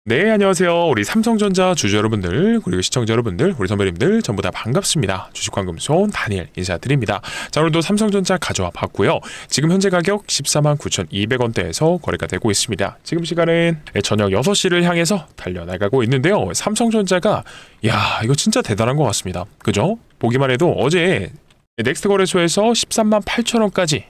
네, 안녕하세요. 우리 삼성전자 주주 여러분들, 그리고 시청자 여러분들, 우리 선배님들 전부 다 반갑습니다. 주식환금손 다니엘 인사드립니다. 자, 오늘도 삼성전자 가져와 봤고요. 지금 현재 가격 149,200원대에서 거래가 되고 있습니다. 지금 시간은 저녁 6시를 향해서 달려나가고 있는데요. 삼성전자가 이거 진짜 대단한 것 같습니다. 그죠? 보기만 해도 어제 넥스트 거래소에서 138,000원까지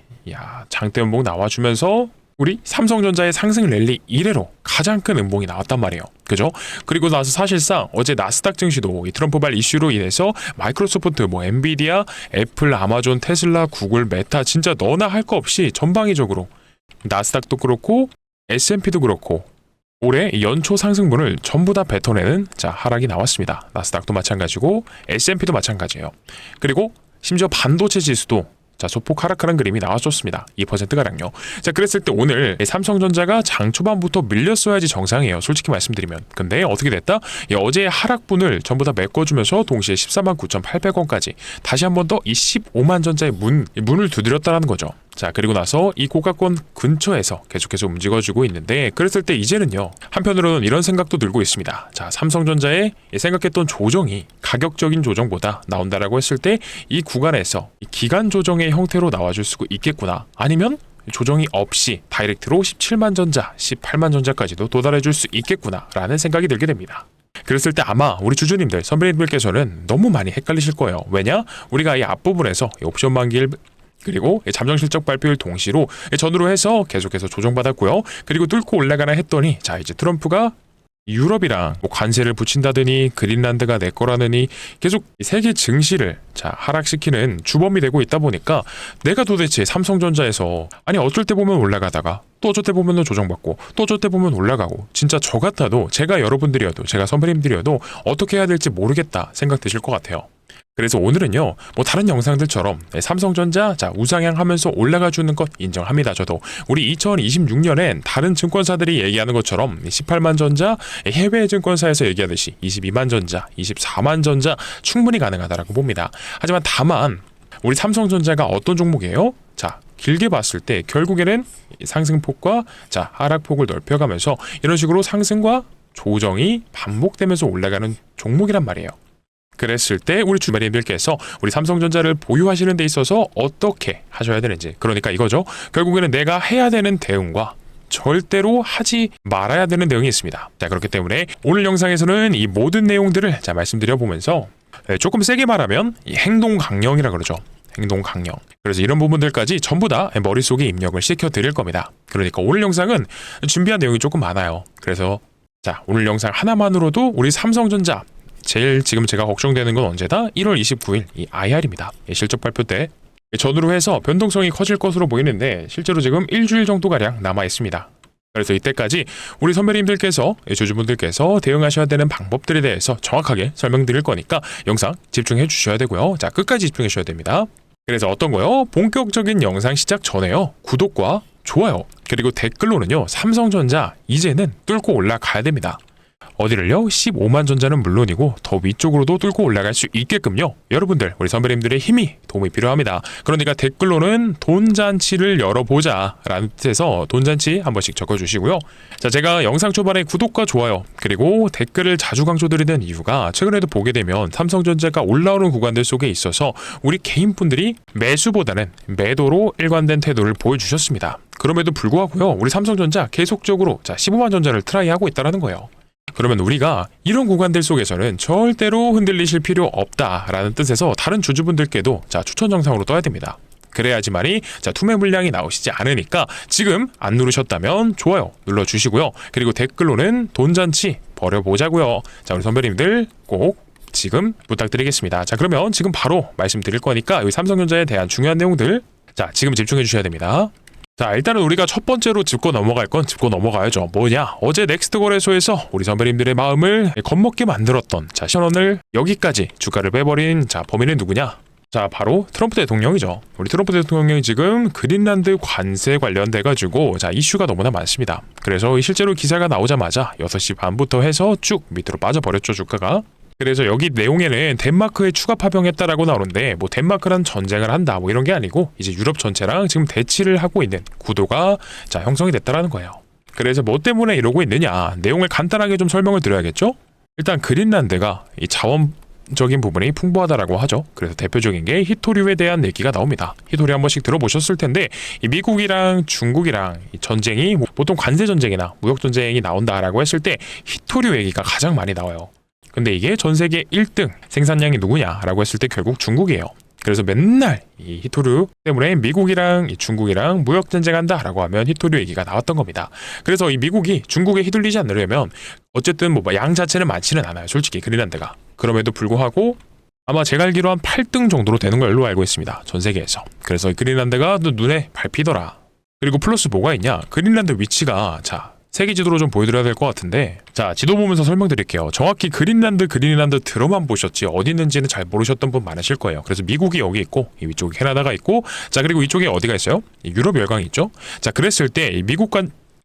장대 음봉 나와주면서 우리 삼성전자의 상승 랠리 이래로 가장 큰 음봉이 나왔단 말이에요. 그죠? 그리고 나서 사실상 어제 나스닥 증시도 이 트럼프발 이슈로 인해서 마이크로소프트, 엔비디아, 애플, 아마존, 테슬라, 구글, 메타 진짜 너나 할 거 없이 전방위적으로 나스닥도 그렇고 S&P도 그렇고 올해 연초 상승분을 전부 다 뱉어내는 하락이 나왔습니다. 나스닥도 마찬가지고 S&P도 마찬가지예요. 그리고 심지어 반도체 지수도 소폭 하락하는 그림이 나왔었습니다. 2%가량요. 그랬을 때 오늘 삼성전자가 장 초반부터 밀렸어야지 정상이에요. 솔직히 말씀드리면. 근데 어떻게 됐다? 어제의 하락분을 전부 다 메꿔주면서 동시에 149,800원까지 다시 한 번 더 이 15만 전자의 문을 두드렸다는 거죠. 그리고 나서 이 고가권 근처에서 계속해서 움직여주고 있는데, 그랬을 때 이제는요, 한편으로는 이런 생각도 들고 있습니다. 삼성전자의 생각했던 조정이 가격적인 조정보다 나온다라고 했을 때 이 구간에서 기간 조정의 형태로 나와줄 수 있겠구나. 아니면 조정이 없이 다이렉트로 17만 전자, 18만 전자까지도 도달해줄 수 있겠구나라는 생각이 들게 됩니다. 그랬을 때 아마 우리 주주님들, 선배님들께서는 너무 많이 헷갈리실 거예요. 왜냐? 우리가 이 앞부분에서 옵션 만기일 그리고 잠정 실적 발표일 동시로 전후로 해서 계속해서 조정받았고요. 그리고 뚫고 올라가나 했더니 이제 트럼프가 유럽이랑 관세를 붙인다더니 그린란드가 내 거라느니 계속 세계 증시를 하락시키는 주범이 되고 있다 보니까 내가 도대체 삼성전자에서 어쩔 때 보면 올라가다가 또 어쩔 때 보면 조정받고 또 어쩔 때 보면 올라가고, 진짜 저 같아도 제가 여러분들이어도 제가 선배님들이어도 어떻게 해야 될지 모르겠다 생각 드실 것 같아요. 그래서 오늘은요, 다른 영상들처럼 삼성전자 우상향하면서 올라가주는 것 인정합니다. 저도 우리 2026년엔 다른 증권사들이 얘기하는 것처럼 18만 전자, 해외 증권사에서 얘기하듯이 22만 전자, 24만 전자 충분히 가능하다라고 봅니다. 하지만 다만 우리 삼성전자가 어떤 종목이에요? 길게 봤을 때 결국에는 상승폭과 하락폭을 넓혀가면서 이런 식으로 상승과 조정이 반복되면서 올라가는 종목이란 말이에요. 그랬을 때 우리 주변인들께서 우리 삼성전자를 보유하시는 데 있어서 어떻게 하셔야 되는지, 그러니까 이거죠. 결국에는 내가 해야 되는 대응과 절대로 하지 말아야 되는 대응이 있습니다. 그렇기 때문에 오늘 영상에서는 이 모든 내용들을 말씀드려 보면서 조금 세게 말하면 이 행동 강령이라 그러죠. 행동 강령. 그래서 이런 부분들까지 전부 다 머릿속에 입력을 시켜 드릴 겁니다. 그러니까 오늘 영상은 준비한 내용이 조금 많아요. 그래서 오늘 영상 하나만으로도 우리 삼성전자 제일 지금 제가 걱정되는 건 언제다? 1월 29일 이 IR입니다. 실적 발표 때 전후로 해서 변동성이 커질 것으로 보이는데 실제로 지금 일주일 정도가량 남아 있습니다. 그래서 이때까지 우리 선배님들께서, 주주분들께서 대응하셔야 되는 방법들에 대해서 정확하게 설명드릴 거니까 영상 집중해 주셔야 되고요. 끝까지 집중해 주셔야 됩니다. 그래서 어떤 거요? 본격적인 영상 시작 전에요, 구독과 좋아요 그리고 댓글로는요, 삼성전자 이제는 뚫고 올라가야 됩니다. 어디를요? 15만 전자는 물론이고 더 위쪽으로도 뚫고 올라갈 수 있게끔요, 여러분들, 우리 선배님들의 힘이, 도움이 필요합니다. 그러니까 댓글로는 돈잔치를 열어보자 라는 뜻에서 돈잔치 한 번씩 적어주시고요. 제가 영상 초반에 구독과 좋아요 그리고 댓글을 자주 강조드리는 이유가, 최근에도 보게 되면 삼성전자가 올라오는 구간들 속에 있어서 우리 개인분들이 매수보다는 매도로 일관된 태도를 보여주셨습니다. 그럼에도 불구하고요, 우리 삼성전자 계속적으로 15만 전자를 트라이하고 있다는 거예요. 그러면 우리가 이런 구간들 속에서는 절대로 흔들리실 필요 없다라는 뜻에서 다른 주주분들께도 추천 영상으로 떠야 됩니다. 그래야지만이 투매 물량이 나오시지 않으니까 지금 안 누르셨다면 좋아요 눌러주시고요. 그리고 댓글로는 돈잔치 버려보자고요. 우리 선배님들 꼭 지금 부탁드리겠습니다. 그러면 지금 바로 말씀드릴 거니까 여기 삼성전자에 대한 중요한 내용들 지금 집중해 주셔야 됩니다. 일단은 우리가 첫 번째로 짚고 넘어갈 건 짚고 넘어가야죠. 뭐냐? 어제 넥스트 거래소에서 우리 선배님들의 마음을 겁먹게 만들었던 시선을 여기까지 주가를 빼버린 범인은 누구냐? 바로 트럼프 대통령이죠. 우리 트럼프 대통령이 지금 그린란드 관세 관련돼가지고 이슈가 너무나 많습니다. 그래서 실제로 기사가 나오자마자 6시 반부터 해서 쭉 밑으로 빠져버렸죠, 주가가. 그래서 여기 내용에는 덴마크에 추가 파병했다라고 나오는데 덴마크란 전쟁을 한다 이런 게 아니고 이제 유럽 전체랑 지금 대치를 하고 있는 구도가 형성이 됐다라는 거예요. 그래서 뭐 때문에 이러고 있느냐, 내용을 간단하게 좀 설명을 드려야겠죠. 일단 그린란드가 이 자원적인 부분이 풍부하다라고 하죠. 그래서 대표적인 게 히토류에 대한 얘기가 나옵니다. 히토류 한 번씩 들어보셨을 텐데, 이 미국이랑 중국이랑 이 전쟁이 보통 관세 전쟁이나 무역 전쟁이 나온다라고 했을 때 히토류 얘기가 가장 많이 나와요. 근데 이게 전 세계 1등 생산량이 누구냐라고 했을 때 결국 중국이에요. 그래서 맨날 이 히토류 때문에 미국이랑 이 중국이랑 무역 전쟁한다라고 하면 히토류 얘기가 나왔던 겁니다. 그래서 이 미국이 중국에 휘둘리지 않으려면 어쨌든 뭐 양 자체는 많지는 않아요. 솔직히 그린란드가. 그럼에도 불구하고 아마 제가 알기로 한 8등 정도로 되는 걸로 알고 있습니다. 전 세계에서. 그래서 이 그린란드가 눈에 밟히더라. 그리고 플러스 뭐가 있냐? 그린란드 위치가 세계 지도로 좀 보여드려야 될 것 같은데, 지도 보면서 설명드릴게요. 정확히 그린란드 들어만 보셨지 어디 있는지는 잘 모르셨던 분 많으실 거예요. 그래서 미국이 여기 있고, 이 위쪽에 캐나다가 있고, 그리고 이쪽에 어디가 있어요? 유럽 열강이 있죠. 그랬을 때 이 미국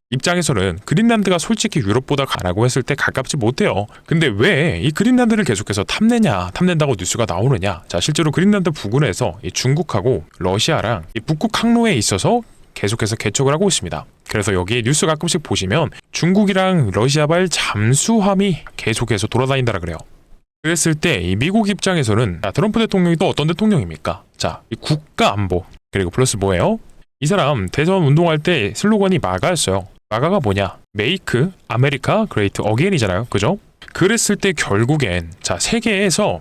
입장에서는 그린란드가 솔직히 유럽보다 가라고 했을 때 가깝지 못해요. 근데 왜 이 그린란드를 계속해서 탐낸다고 뉴스가 나오느냐? 실제로 그린란드 부근에서 이 중국하고 러시아랑 이 북극 항로에 있어서 계속해서 개척을 하고 있습니다. 그래서 여기에 뉴스 가끔씩 보시면 중국이랑 러시아발 잠수함이 계속해서 돌아다닌다라 그래요. 그랬을 때 이 미국 입장에서는 트럼프 대통령이 또 어떤 대통령입니까? 이 국가 안보, 그리고 플러스 뭐예요? 이 사람 대선 운동할 때 슬로건이 마가였어요. 마가가 뭐냐? 메이크 아메리카 그레이트 어게인이잖아요. 그죠? 그랬을 때 결국엔 세계에서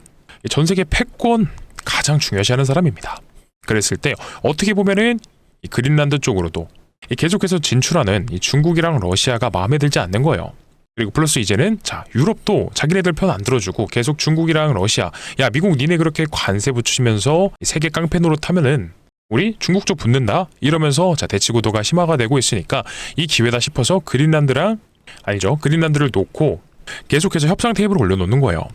전 세계 패권 가장 중요시하는 사람입니다. 그랬을 때 어떻게 보면은 이 그린란드 쪽으로도 계속해서 진출하는 이 중국이랑 러시아가 마음에 들지 않는 거예요. 그리고 플러스 이제는 유럽도 자기네들 편 안 들어주고 계속 중국이랑 러시아, 야 미국 니네 그렇게 관세 붙이면서 세계 깡패 노릇하면은 우리 중국 쪽 붙는다 이러면서 대치 구도가 심화가 되고 있으니까 이 기회다 싶어서 그린란드를 놓고 계속해서 협상 테이블을 올려놓는 거예요.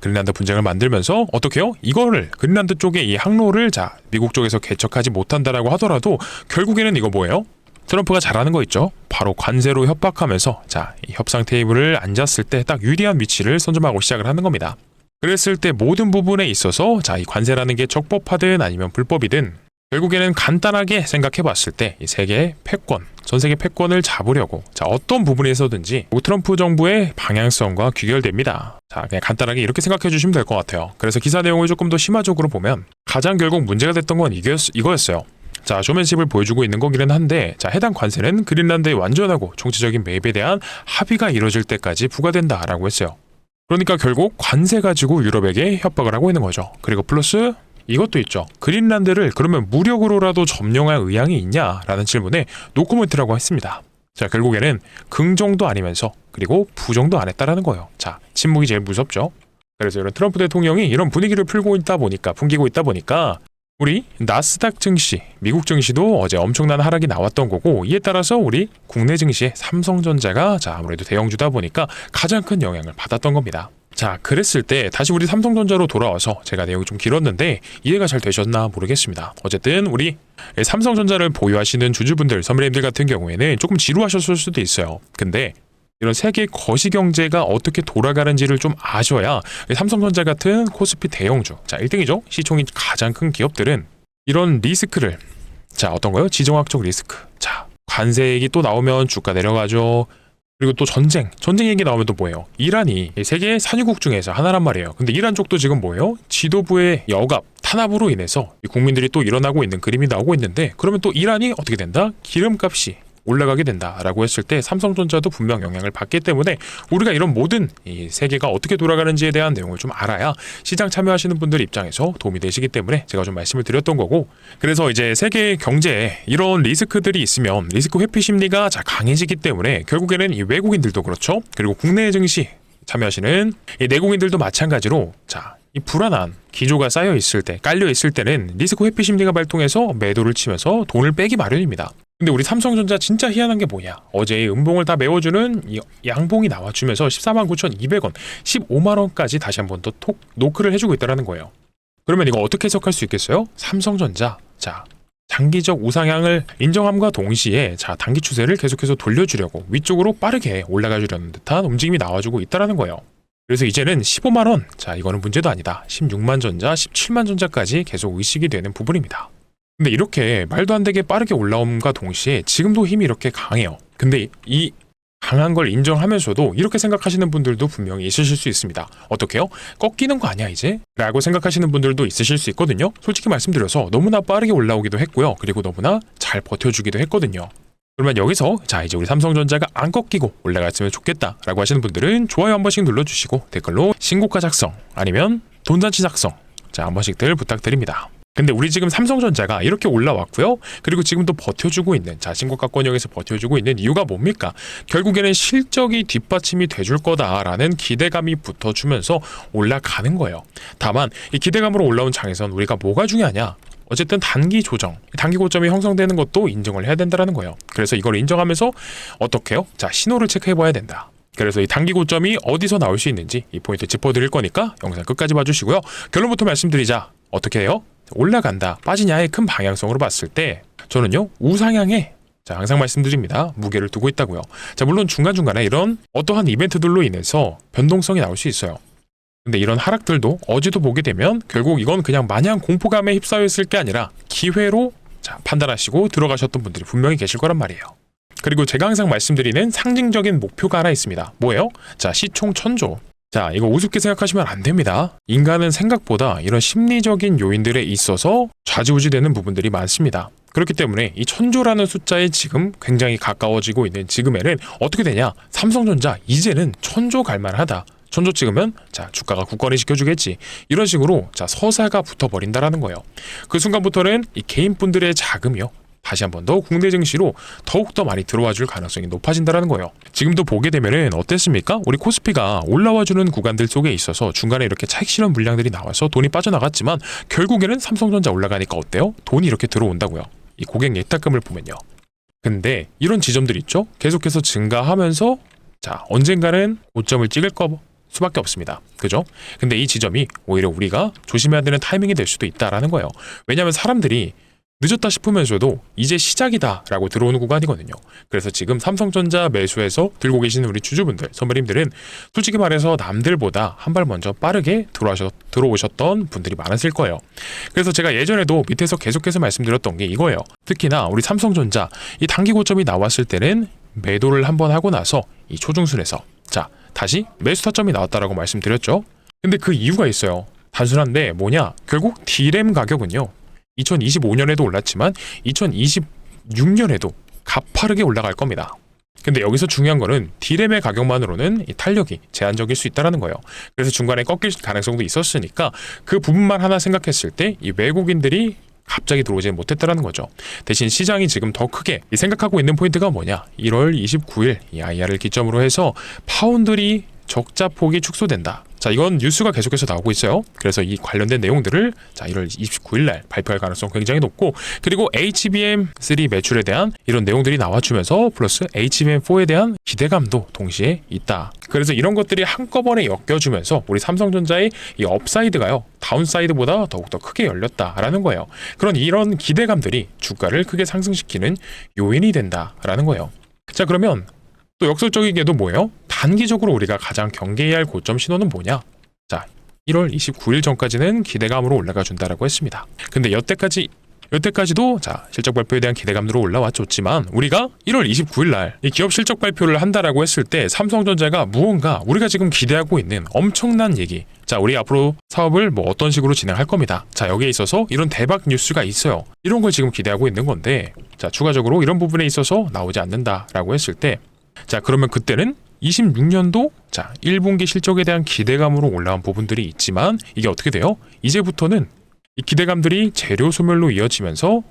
그린란드 분쟁을 만들면서 어떻게 해요? 이거를 그린란드 쪽에 이 항로를 미국 쪽에서 개척하지 못한다라고 하더라도 결국에는 이거 뭐예요? 트럼프가 잘하는 거 있죠? 바로 관세로 협박하면서 이 협상 테이블을 앉았을 때 딱 유리한 위치를 선점하고 시작을 하는 겁니다. 그랬을 때 모든 부분에 있어서 이 관세라는 게 적법하든 아니면 불법이든 결국에는 간단하게 생각해 봤을 때 이 세계의 패권, 전 세계 패권을 잡으려고 어떤 부분에서든지 트럼프 정부의 방향성과 귀결됩니다. 그냥 간단하게 이렇게 생각해 주시면 될 것 같아요. 그래서 기사 내용을 조금 더 심화적으로 보면 가장 결국 문제가 됐던 건 이거였어요. 쇼맨십을 보여주고 있는 거기는 한데 해당 관세는 그린란드의 완전하고 총체적인 매입에 대한 합의가 이루어질 때까지 부과된다라고 했어요. 그러니까 결국 관세 가지고 유럽에게 협박을 하고 있는 거죠. 그리고 플러스 이것도 있죠. 그린란드를 그러면 무력으로라도 점령할 의향이 있냐라는 질문에 노코멘트라고 했습니다. 결국에는 긍정도 아니면서 그리고 부정도 안 했다라는 거예요. 침묵이 제일 무섭죠. 그래서 이런 트럼프 대통령이 이런 분위기를 풍기고 있다 보니까 우리 나스닥 증시, 미국 증시도 어제 엄청난 하락이 나왔던 거고, 이에 따라서 우리 국내 증시에 삼성전자가 아무래도 대형주다 보니까 가장 큰 영향을 받았던 겁니다. 그랬을 때 다시 우리 삼성전자로 돌아와서 제가 내용이 좀 길었는데 이해가 잘 되셨나 모르겠습니다. 어쨌든 우리 삼성전자를 보유하시는 주주분들, 선배님들 같은 경우에는 조금 지루하셨을 수도 있어요. 근데 이런 세계 거시경제가 어떻게 돌아가는지를 좀 아셔야 삼성전자 같은 코스피 대형주, 1등이죠. 시총이 가장 큰 기업들은 이런 리스크를, 어떤 거요? 지정학적 리스크. 관세액이 또 나오면 주가 내려가죠. 그리고 또 전쟁 얘기 나오면 또 뭐예요? 이란이 세계 산유국 중에서 하나란 말이에요. 근데 이란 쪽도 지금 뭐예요? 지도부의 억압, 탄압으로 인해서 국민들이 또 일어나고 있는 그림이 나오고 있는데, 그러면 또 이란이 어떻게 된다? 기름값이 올라가게 된다라고 했을 때 삼성전자도 분명 영향을 받기 때문에 우리가 이런 모든 이 세계가 어떻게 돌아가는지에 대한 내용을 좀 알아야 시장 참여하시는 분들 입장에서 도움이 되시기 때문에 제가 좀 말씀을 드렸던 거고, 그래서 이제 세계 경제에 이런 리스크들이 있으면 리스크 회피 심리가 강해지기 때문에 결국에는 이 외국인들도 그렇죠. 그리고 국내 증시 참여하시는 이 내국인들도 마찬가지로 이 불안한 기조가 쌓여 있을 때, 깔려 있을 때는 리스크 회피 심리가 발동해서 매도를 치면서 돈을 빼기 마련입니다. 근데 우리 삼성전자 진짜 희한한 게 뭐냐? 어제 음봉을 다 메워주는 이 양봉이 나와주면서 149,200원, 15만원까지 다시 한번 더 노크를 해주고 있다는 거예요. 그러면 이거 어떻게 해석할 수 있겠어요? 삼성전자, 장기적 우상향을 인정함과 동시에 단기 추세를 계속해서 돌려주려고 위쪽으로 빠르게 올라가 주려는 듯한 움직임이 나와주고 있다는 거예요. 그래서 이제는 15만원, 이거는 문제도 아니다. 16만 전자, 17만 전자까지 계속 의식이 되는 부분입니다. 근데 이렇게 말도 안 되게 빠르게 올라옴과 동시에 지금도 힘이 이렇게 강해요. 근데 이 강한 걸 인정하면서도 이렇게 생각하시는 분들도 분명히 있으실 수 있습니다. 어떻게요? 꺾이는 거 아니야 이제? 라고 생각하시는 분들도 있으실 수 있거든요. 솔직히 말씀드려서 너무나 빠르게 올라오기도 했고요. 그리고 너무나 잘 버텨주기도 했거든요. 그러면 여기서 자 이제 우리 삼성전자가 안 꺾이고 올라갔으면 좋겠다라고 하시는 분들은 좋아요 한 번씩 눌러주시고 댓글로 신고가 작성 아니면 돈잔치 작성 자 한 번씩들 부탁드립니다. 근데 우리 지금 삼성전자가 이렇게 올라왔고요. 그리고 지금도 버텨주고 있는 자 신고가권역에서 버텨주고 있는 이유가 뭡니까? 결국에는 실적이 뒷받침이 돼줄 거다라는 기대감이 붙어주면서 올라가는 거예요. 다만 이 기대감으로 올라온 장에선 우리가 뭐가 중요하냐? 어쨌든 단기 조정, 단기 고점이 형성되는 것도 인정을 해야 된다는 거예요. 그래서 이걸 인정하면서 어떻게 해요? 자 신호를 체크해 봐야 된다. 그래서 이 단기 고점이 어디서 나올 수 있는지 이 포인트 짚어드릴 거니까 영상 끝까지 봐주시고요. 결론부터 말씀드리자. 어떻게 해요? 올라간다, 빠지냐의 큰 방향성으로 봤을 때 저는요 우상향에 자 항상 말씀드립니다. 무게를 두고 있다고요. 자 물론 중간중간에 이런 어떠한 이벤트들로 인해서 변동성이 나올 수 있어요. 근데 이런 하락들도 어제도 보게 되면 결국 이건 그냥 마냥 공포감에 휩싸여 있을 게 아니라 기회로 자 판단하시고 들어가셨던 분들이 분명히 계실 거란 말이에요. 그리고 제가 항상 말씀드리는 상징적인 목표가 하나 있습니다. 뭐예요? 자 시총 1000조. 자 이거 우습게 생각하시면 안 됩니다. 인간은 생각보다 이런 심리적인 요인들에 있어서 좌지우지되는 부분들이 많습니다. 그렇기 때문에 이 1000조라는 숫자에 지금 굉장히 가까워지고 있는 지금에는 어떻게 되냐? 삼성전자 이제는 1000조 갈만하다. 1000조 찍으면 자 주가가 굳건히 지켜주겠지. 이런 식으로 자 서사가 붙어버린다라는 거예요. 그 순간부터는 이 개인분들의 자금이요. 다시 한 번 더 국내 증시로 더욱더 많이 들어와 줄 가능성이 높아진다는 거예요. 지금도 보게 되면은 어땠습니까? 우리 코스피가 올라와주는 구간들 속에 있어서 중간에 이렇게 차익 실현 물량들이 나와서 돈이 빠져나갔지만 결국에는 삼성전자 올라가니까 어때요? 돈이 이렇게 들어온다고요. 이 고객 예탁금을 보면요. 근데 이런 지점들 있죠? 계속해서 증가하면서 자 언젠가는 고점을 찍을 수밖에 없습니다. 그죠? 근데 이 지점이 오히려 우리가 조심해야 되는 타이밍이 될 수도 있다라는 거예요. 왜냐하면 사람들이 늦었다 싶으면서도 이제 시작이다 라고 들어오는 구간이거든요. 그래서 지금 삼성전자 매수해서 들고 계시는 우리 주주분들, 선배님들은 솔직히 말해서 남들보다 한 발 먼저 빠르게 들어오셨던 분들이 많으실 거예요. 그래서 제가 예전에도 밑에서 계속해서 말씀드렸던 게 이거예요. 특히나 우리 삼성전자 이 단기 고점이 나왔을 때는 매도를 한번 하고 나서 이 초중순에서 자 다시 매수 타점이 나왔다라고 말씀드렸죠. 근데 그 이유가 있어요. 단순한데 뭐냐? 결국 D램 가격은요. 2025년에도 올랐지만 2026년에도 가파르게 올라갈 겁니다. 근데 여기서 중요한 거는 D램의 가격만으로는 이 탄력이 제한적일 수 있다는 거예요. 그래서 중간에 꺾일 가능성도 있었으니까 그 부분만 하나 생각했을 때 이 외국인들이 갑자기 들어오지 못했다는 거죠. 대신 시장이 지금 더 크게 생각하고 있는 포인트가 뭐냐? 1월 29일 이 IR을 기점으로 해서 파운드리 적자 폭이 축소된다. 자 이건 뉴스가 계속해서 나오고 있어요. 그래서 이 관련된 내용들을 자 1월 29일 날 발표할 가능성 굉장히 높고 그리고 HBM3 매출에 대한 이런 내용들이 나와주면서 플러스 HBM4에 대한 기대감도 동시에 있다. 그래서 이런 것들이 한꺼번에 엮여주면서 우리 삼성전자의 이 업사이드가요 다운사이드보다 더욱더 크게 열렸다라는 거예요. 이런 기대감들이 주가를 크게 상승시키는 요인이 된다라는 거예요. 자 그러면 또 역설적이게도 뭐예요? 단기적으로 우리가 가장 경계해야 할 고점 신호는 뭐냐? 자, 1월 29일 전까지는 기대감으로 올라가 준다라고 했습니다. 근데 여태까지도 자 실적 발표에 대한 기대감으로 올라왔었지만 우리가 1월 29일 날 이 기업 실적 발표를 한다라고 했을 때 삼성전자가 무언가 우리가 지금 기대하고 있는 엄청난 얘기 자 우리 앞으로 사업을 뭐 어떤 식으로 진행할 겁니다. 자 여기에 있어서 이런 대박 뉴스가 있어요. 이런 걸 지금 기대하고 있는 건데 자 추가적으로 이런 부분에 있어서 나오지 않는다라고 했을 때 자 그러면 그때는 26년도 자 1분기 실적에 대한 기대감으로 올라온 부분들이 있지만 이게 어떻게 돼요? 이제부터는 이 기대감들이 재료 소멸로 이어지면서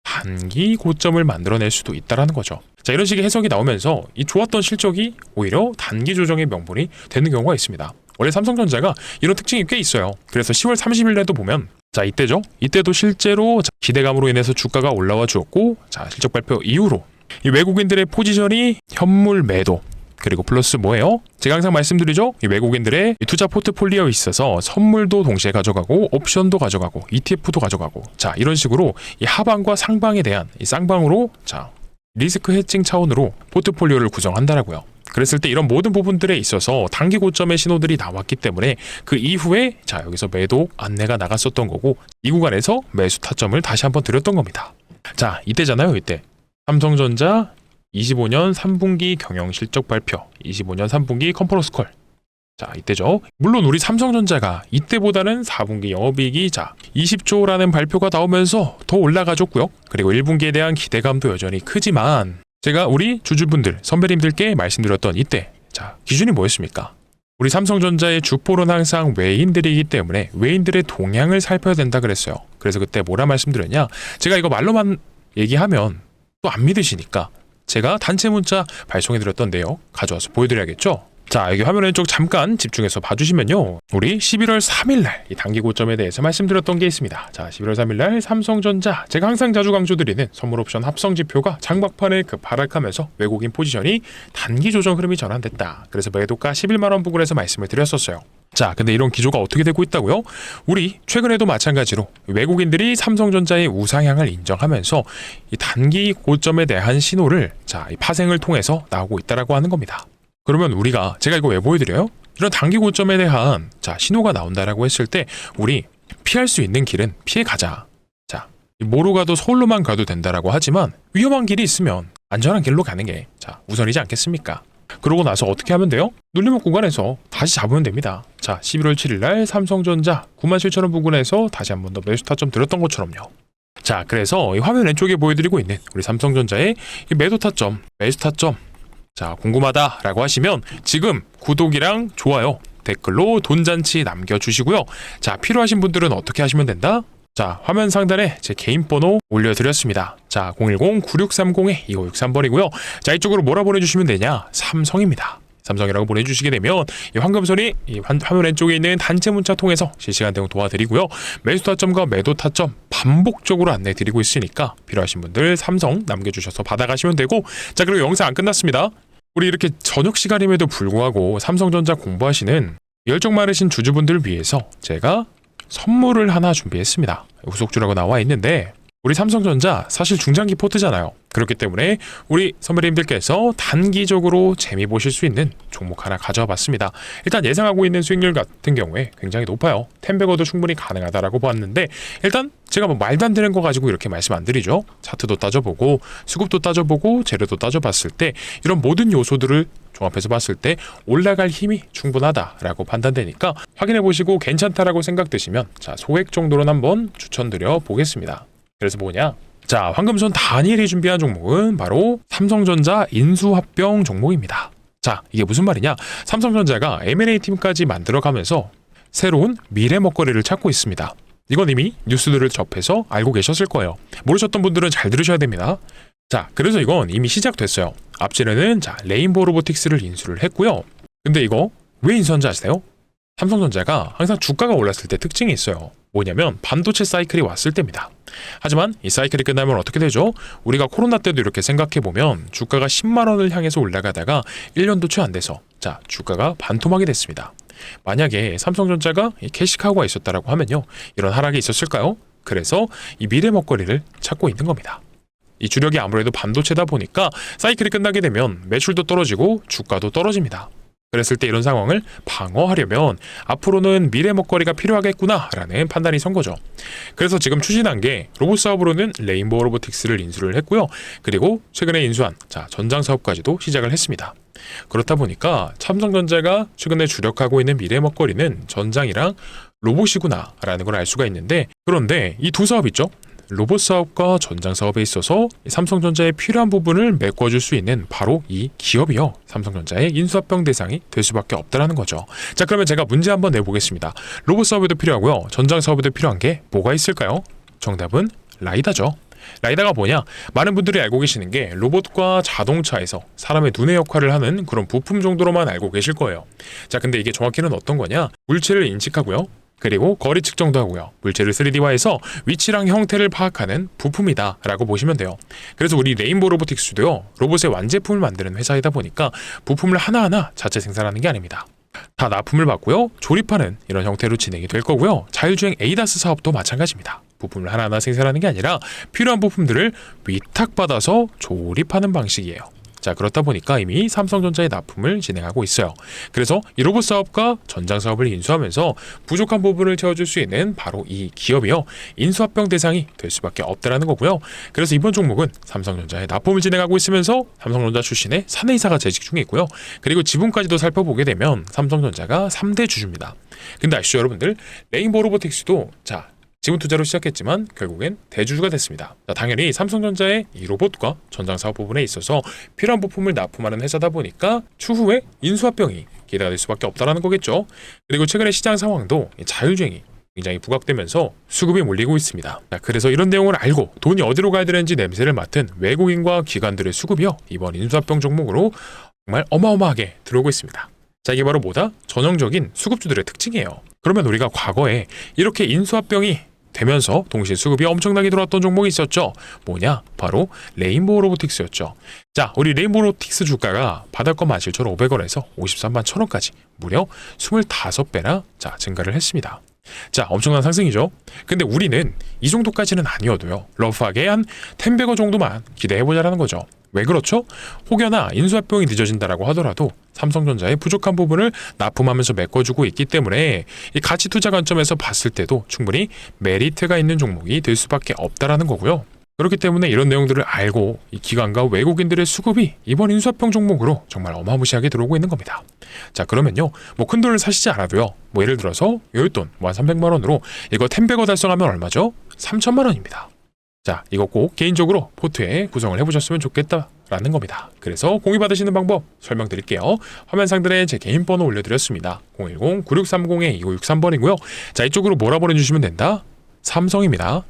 단기 고점을 만들어낼 수도 있다라는 거죠. 자 이런 식의 해석이 나오면서 이 좋았던 실적이 오히려 단기 조정의 명분이 되는 경우가 있습니다. 원래 삼성전자가 이런 특징이 꽤 있어요. 그래서 10월 30일에도 보면 자 이때죠. 이때도 실제로 기대감으로 인해서 주가가 올라와 주었고 자 실적 발표 이후로 이 외국인들의 포지션이 현물 매도 그리고 플러스 뭐예요? 제가 항상 말씀드리죠. 이 외국인들의 투자 포트폴리오에 있어서 선물도 동시에 가져가고 옵션도 가져가고 ETF도 가져가고 자 이런 식으로 이 하방과 상방에 대한 이 쌍방으로 자 리스크 해칭 차원으로 포트폴리오를 구성한다라고요. 그랬을 때 이런 모든 부분들에 있어서 단기 고점의 신호들이 나왔기 때문에 그 이후에 자 여기서 매도 안내가 나갔었던 거고 이 구간에서 매수 타점을 다시 한번 드렸던 겁니다. 자 이때잖아요. 이때 삼성전자 25년 3분기 경영 실적 발표 25년 3분기 컨퍼런스 콜. 자 이때죠. 물론 우리 삼성전자가 이때보다는 4분기 영업이익이 자 20조라는 발표가 나오면서 더 올라가줬고요. 그리고 1분기에 대한 기대감도 여전히 크지만 제가 우리 주주분들 선배님들께 말씀드렸던 이때 자 기준이 뭐였습니까? 우리 삼성전자의 주포는 항상 외인들이기 때문에 외인들의 동향을 살펴야 된다 그랬어요. 그래서 그때 뭐라 말씀드렸냐? 제가 이거 말로만 얘기하면 또 안 믿으시니까 제가 단체 문자 발송해드렸던 내용 가져와서 보여드려야겠죠? 자 여기 화면 왼쪽 잠깐 집중해서 봐주시면요 우리 11월 3일날 이 단기 고점에 대해서 말씀드렸던 게 있습니다. 자 11월 3일날 삼성전자 제가 항상 자주 강조드리는 선물옵션 합성지표가 장박판을 급하락하면서 외국인 포지션이 단기 조정 흐름이 전환됐다. 그래서 매도가 11만원 부근에서 말씀을 드렸었어요. 자 근데 이런 기조가 어떻게 되고 있다고요? 우리 최근에도 마찬가지로 외국인들이 삼성전자의 우상향을 인정하면서 이 단기 고점에 대한 신호를 자 이 파생을 통해서 나오고 있다라고 하는 겁니다. 그러면 우리가 제가 이거 왜 보여드려요? 이런 단기 고점에 대한 자 신호가 나온다라고 했을 때 우리 피할 수 있는 길은 피해 가자. 자 뭐로 가도 서울로만 가도 된다라고 하지만 위험한 길이 있으면 안전한 길로 가는 게 자 우선이지 않겠습니까? 그러고 나서 어떻게 하면 돼요? 눌림목 구간에서 다시 잡으면 됩니다. 자 11월 7일날 삼성전자 97,000원 부근에서 다시 한 번 더 매수 타점 들었던 것처럼요. 자 그래서 이 화면 왼쪽에 보여드리고 있는 우리 삼성전자의 이 매도 타점, 매수 타점 자 궁금하다라고 하시면 지금 구독이랑 좋아요 댓글로 돈잔치 남겨주시고요. 자 필요하신 분들은 어떻게 하시면 된다? 자 화면 상단에 제 개인 번호 올려드렸습니다. 자 010-9630-2563번이고요. 자 이쪽으로 뭐라 보내주시면 되냐? 삼성입니다. 삼성이라고 보내주시게 되면 이 황금손이 이 화면 왼쪽에 있는 단체 문자 통해서 실시간 대응 도와드리고요. 매수 타점과 매도 타점 반복적으로 안내드리고 있으니까 필요하신 분들 삼성 남겨주셔서 받아가시면 되고 자 그리고 영상 안 끝났습니다. 우리 이렇게 저녁 시간임에도 불구하고 삼성전자 공부하시는 열정 많으신 주주분들을 위해서 제가 선물을 하나 준비했습니다. 후속주라고 나와 있는데 우리 삼성전자 사실 중장기 포트잖아요. 그렇기 때문에 우리 선배님들께서 단기적으로 재미 보실 수 있는 종목 하나 가져와 봤습니다. 일단 예상하고 있는 수익률 같은 경우에 굉장히 높아요. 10배거도 충분히 가능하다라고 봤는데 일단 제가 뭐 말도 안 되는 거 가지고 이렇게 말씀 안 드리죠. 차트도 따져보고 수급도 따져보고 재료도 따져봤을 때 이런 모든 요소들을 종합해서 봤을 때 올라갈 힘이 충분하다라고 판단되니까 확인해 보시고 괜찮다라고 생각되시면 자 소액 정도로는 한번 추천드려 보겠습니다. 그래서 뭐냐? 자, 황금손 다니엘이 준비한 종목은 바로 삼성전자 인수합병 종목입니다. 자, 이게 무슨 말이냐? 삼성전자가 M&A 팀까지 만들어가면서 새로운 미래 먹거리를 찾고 있습니다. 이건 이미 뉴스들을 접해서 알고 계셨을 거예요. 모르셨던 분들은 잘 들으셔야 됩니다. 자, 그래서 이건 이미 시작됐어요. 앞전에는 자 레인보우 로보틱스를 인수를 했고요. 근데 이거 왜 인수한지 아세요? 삼성전자가 항상 주가가 올랐을 때 특징이 있어요. 뭐냐면 반도체 사이클이 왔을 때입니다. 하지만 이 사이클이 끝나면 어떻게 되죠? 우리가 코로나 때도 이렇게 생각해보면 주가가 10만 원을 향해서 올라가다가 1년도 채 안 돼서 자 주가가 반토막이 됐습니다. 만약에 삼성전자가 캐시카우가 있었다라고 하면요. 이런 하락이 있었을까요? 그래서 이 미래 먹거리를 찾고 있는 겁니다. 이 주력이 아무래도 반도체다 보니까 사이클이 끝나게 되면 매출도 떨어지고 주가도 떨어집니다. 그랬을 때 이런 상황을 방어하려면 앞으로는 미래 먹거리가 필요하겠구나라는 판단이 선 거죠. 그래서 지금 추진한 게 로봇 사업으로는 레인보우 로보틱스를 인수를 했고요. 그리고 최근에 인수한 전장 사업까지도 시작을 했습니다. 그렇다 보니까 삼성전자가 최근에 주력하고 있는 미래 먹거리는 전장이랑 로봇이구나라는 걸 알 수가 있는데 그런데 이 두 사업 있죠? 로봇 사업과 전장 사업에 있어서 삼성전자에 필요한 부분을 메꿔줄 수 있는 바로 이 기업이요. 삼성전자의 인수합병 대상이 될 수밖에 없다라는 거죠. 자, 그러면 제가 문제 한번 내보겠습니다. 로봇 사업에도 필요하고요. 전장 사업에도 필요한 게 뭐가 있을까요? 정답은 라이다죠. 라이다가 뭐냐? 많은 분들이 알고 계시는 게 로봇과 자동차에서 사람의 눈의 역할을 하는 그런 부품 정도로만 알고 계실 거예요. 자, 근데 이게 정확히는 어떤 거냐? 물체를 인식하고요. 그리고 거리 측정도 하고요. 물체를 3D화해서 위치랑 형태를 파악하는 부품이다 라고 보시면 돼요. 그래서 우리 레인보우 로보틱스도요. 로봇의 완제품을 만드는 회사이다 보니까 부품을 하나하나 자체 생산하는 게 아닙니다. 다 납품을 받고요. 조립하는 이런 형태로 진행이 될 거고요. 자율주행 ADAS 사업도 마찬가지입니다. 부품을 하나하나 생산하는 게 아니라 필요한 부품들을 위탁받아서 조립하는 방식이에요. 자, 그렇다 보니까 이미 삼성전자에 납품을 진행하고 있어요. 그래서 이 로봇 사업과 전장 사업을 인수하면서 부족한 부분을 채워줄 수 있는 바로 이 기업이요, 인수합병 대상이 될 수밖에 없다라는 거고요. 그래서 이번 종목은 삼성전자에 납품을 진행하고 있으면서 삼성전자 출신의 사내이사가 재직 중에 있고요. 그리고 지분까지도 살펴보게 되면 삼성전자가 3대 주주입니다. 근데 아시죠 여러분들, 레인보우 로보틱스도 자, 지분 투자로 시작했지만 결국엔 대주주가 됐습니다. 자, 당연히 삼성전자의 이 로봇과 전장 사업 부분에 있어서 필요한 부품을 납품하는 회사다 보니까 추후에 인수합병이 기대가 될 수밖에 없다라는 거겠죠. 그리고 최근에 시장 상황도 자율주행이 굉장히 부각되면서 수급이 몰리고 있습니다. 자, 그래서 이런 내용을 알고 돈이 어디로 가야 되는지 냄새를 맡은 외국인과 기관들의 수급이요, 이번 인수합병 종목으로 정말 어마어마하게 들어오고 있습니다. 자, 이게 바로 뭐다? 전형적인 수급주들의 특징이에요. 그러면 우리가 과거에 이렇게 인수합병이 되면서 동시에 수급이 엄청나게 들어왔던 종목이 있었죠. 뭐냐? 바로 레인보우 로보틱스였죠. 자, 우리 레인보우 로보틱스 주가가 바닷건 17,500원에서 53만 1,000원까지 무려 25배나 자, 증가를 했습니다. 자, 엄청난 상승이죠. 근데 우리는 이 정도까지는 아니어도요, 러프하게 한 10배거 정도만 기대해보자라는 거죠. 왜 그렇죠? 혹여나 인수합병이 늦어진다라고 하더라도 삼성전자의 부족한 부분을 납품하면서 메꿔주고 있기 때문에 이 가치 투자 관점에서 봤을 때도 충분히 메리트가 있는 종목이 될 수밖에 없다라는 거고요. 그렇기 때문에 이런 내용들을 알고 이 기관과 외국인들의 수급이 이번 인수합병 종목으로 정말 어마무시하게 들어오고 있는 겁니다. 자, 그러면요, 뭐 큰 돈을 사시지 않아도요, 뭐 예를 들어서 여윳돈 한 300만 원으로 이거 10배거 달성하면 얼마죠? 3천만 원입니다. 자, 이거 꼭 개인적으로 포트에 구성을 해보셨으면 좋겠다라는 겁니다. 그래서 공유 받으시는 방법 설명드릴게요. 화면 상단에 제 개인 번호 올려드렸습니다. 010-9630-2963번이고요. 자, 이쪽으로 뭐라 보내주시면 된다? 삼성입니다.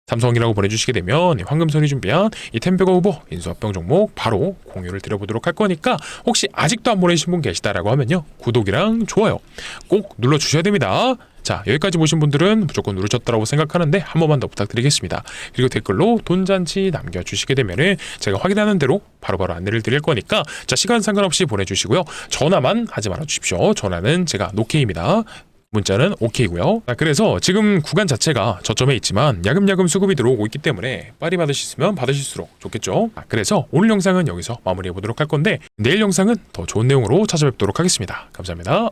삼성이라고 보내주시게 되면 황금선이 준비한 이 텐베거 후보 인수합병 종목 바로 공유를 드려보도록 할 거니까, 혹시 아직도 안 보내신 분 계시다라고 하면요, 구독이랑 좋아요 꼭 눌러주셔야 됩니다. 자, 여기까지 보신 분들은 무조건 누르셨다고 생각하는데 한 번만 더 부탁드리겠습니다. 그리고 댓글로 돈잔치 남겨주시게 되면은 제가 확인하는 대로 바로바로 안내를 드릴 거니까, 자, 시간 상관없이 보내주시고요. 전화만 하지 말아주십시오. 전화는 제가 노케이입니다. 문자는 OK고요. 그래서 지금 구간 자체가 저점에 있지만 야금야금 수급이 들어오고 있기 때문에 빨리 받으시면 받으실수록 좋겠죠. 그래서 오늘 영상은 여기서 마무리해 보도록 할 건데, 내일 영상은 더 좋은 내용으로 찾아뵙도록 하겠습니다. 감사합니다.